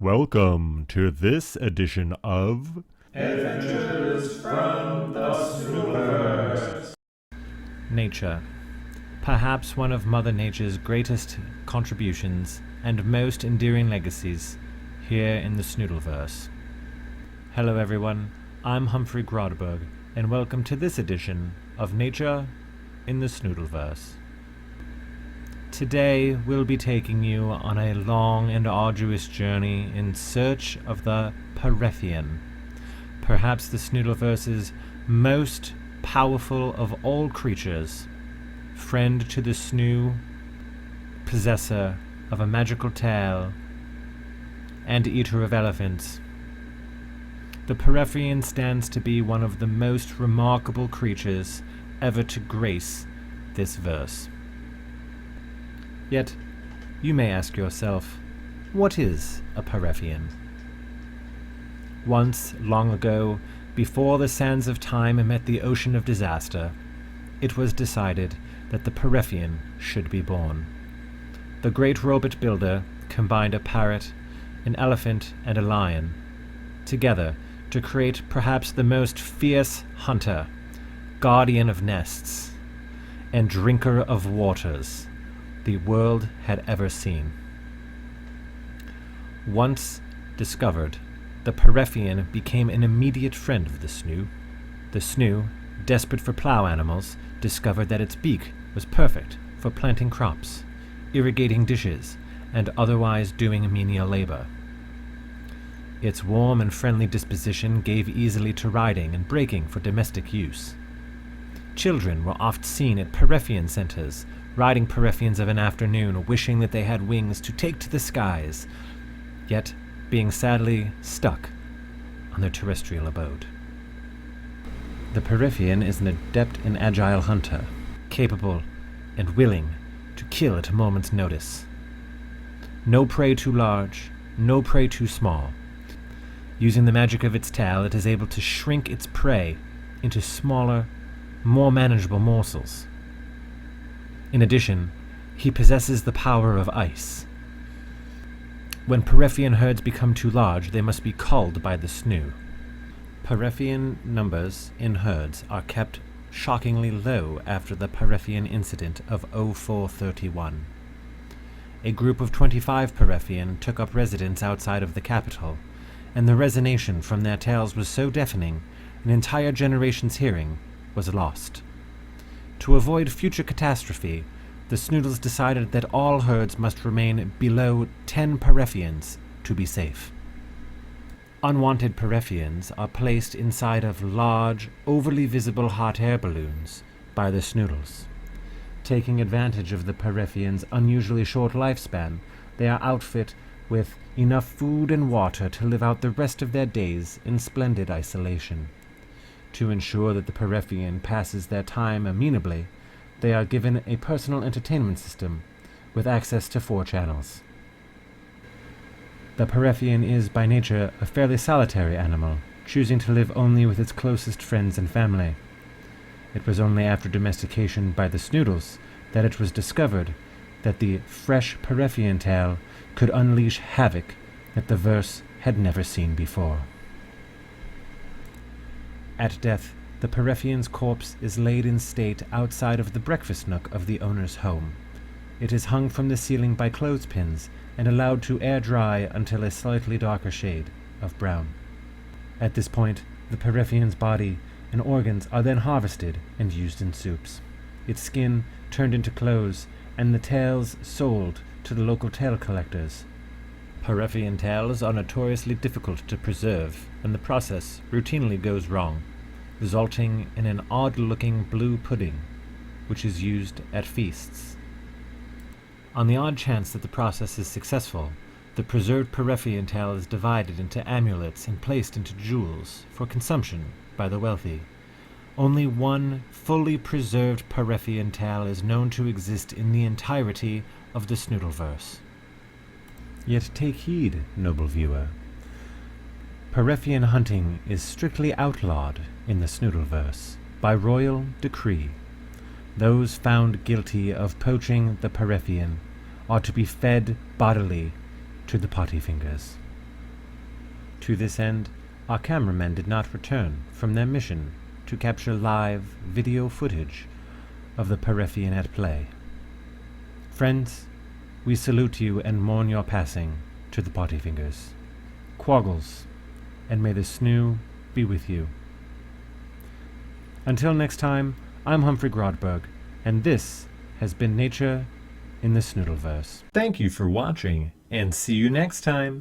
Welcome to this edition of Adventures from the Snoodleverse. Nature, perhaps one of Mother Nature's greatest contributions and most endearing legacies here in the Snoodleverse. Hello everyone, I'm Humphrey Grodberg, and welcome to this edition of Nature in the Snoodleverse. Today we'll be taking you on a long and arduous journey in search of the Parephion, perhaps the Snoodleverse's most powerful of all creatures, friend to the Snoo, possessor of a magical tail, and eater of elephants. The Parephion stands to be one of the most remarkable creatures ever to grace this verse. Yet, you may ask yourself, what is a Parephion? Once, long ago, before the sands of time met the ocean of disaster, it was decided that the Parephion should be born. The great robot builder combined a parrot, an elephant, and a lion, together to create perhaps the most fierce hunter, guardian of nests, and drinker of waters the world had ever seen. Once discovered, the Parephion became an immediate friend of the Snoo. The Snoo, desperate for plow animals, discovered that its beak was perfect for planting crops, irrigating dishes, and otherwise doing menial labor. Its warm and friendly disposition gave easily to riding and breaking for domestic use. Children were oft seen at Parephion centers, riding Parephions of an afternoon, wishing that they had wings to take to the skies, yet being sadly stuck on their terrestrial abode. The Parephion is an adept and agile hunter, capable and willing to kill at a moment's notice. No prey too large, no prey too small. Using the magic of its tail, it is able to shrink its prey into smaller, more manageable morsels. In addition, he possesses the power of ice. When Parephion herds become too large, they must be culled by the Snoo. Parephion numbers in herds are kept shockingly low after the Parephion incident of 0431. A group of 25 Parephion took up residence outside of the capital, and the resonation from their tales was so deafening, an entire generation's hearing was lost. To avoid future catastrophe, the Snoodles decided that all herds must remain below 10 Parephions to be safe. Unwanted Parephions are placed inside of large, overly visible hot air balloons by the Snoodles. Taking advantage of the Parephion's unusually short lifespan, they are outfit with enough food and water to live out the rest of their days in splendid isolation. To ensure that the Parephion passes their time amenably, they are given a personal entertainment system with access to 4 channels. The Parephion is by nature a fairly solitary animal, choosing to live only with its closest friends and family. It was only after domestication by the Snoodles that it was discovered that the fresh Parephion tail could unleash havoc that the verse had never seen before. At death, the Parephion's corpse is laid in state outside of the breakfast nook of the owner's home. It is hung from the ceiling by clothespins and allowed to air dry until a slightly darker shade of brown. At this point, the Parephion's body and organs are then harvested and used in soups. Its skin turned into clothes, and the tails sold to the local tail collectors. Parephion tails are notoriously difficult to preserve, and the process routinely goes wrong, resulting in an odd-looking blue pudding, which is used at feasts. On the odd chance that the process is successful, the preserved Parephion tail is divided into amulets and placed into jewels for consumption by the wealthy. Only one fully preserved Parephion tail is known to exist in the entirety of the Snoodleverse. Yet take heed, noble viewer. Parephion hunting is strictly outlawed in the Snoodleverse by royal decree. Those found guilty of poaching the Parephion are to be fed bodily to the potty fingers. To this end, our cameramen did not return from their mission to capture live video footage of the Parephion at play. Friends, we salute you and mourn your passing to the potty fingers. Quaggles, and may the snoo be with you. Until next time, I'm Humphrey Grodberg, and this has been Nature in the Snoodleverse. Thank you for watching, and see you next time!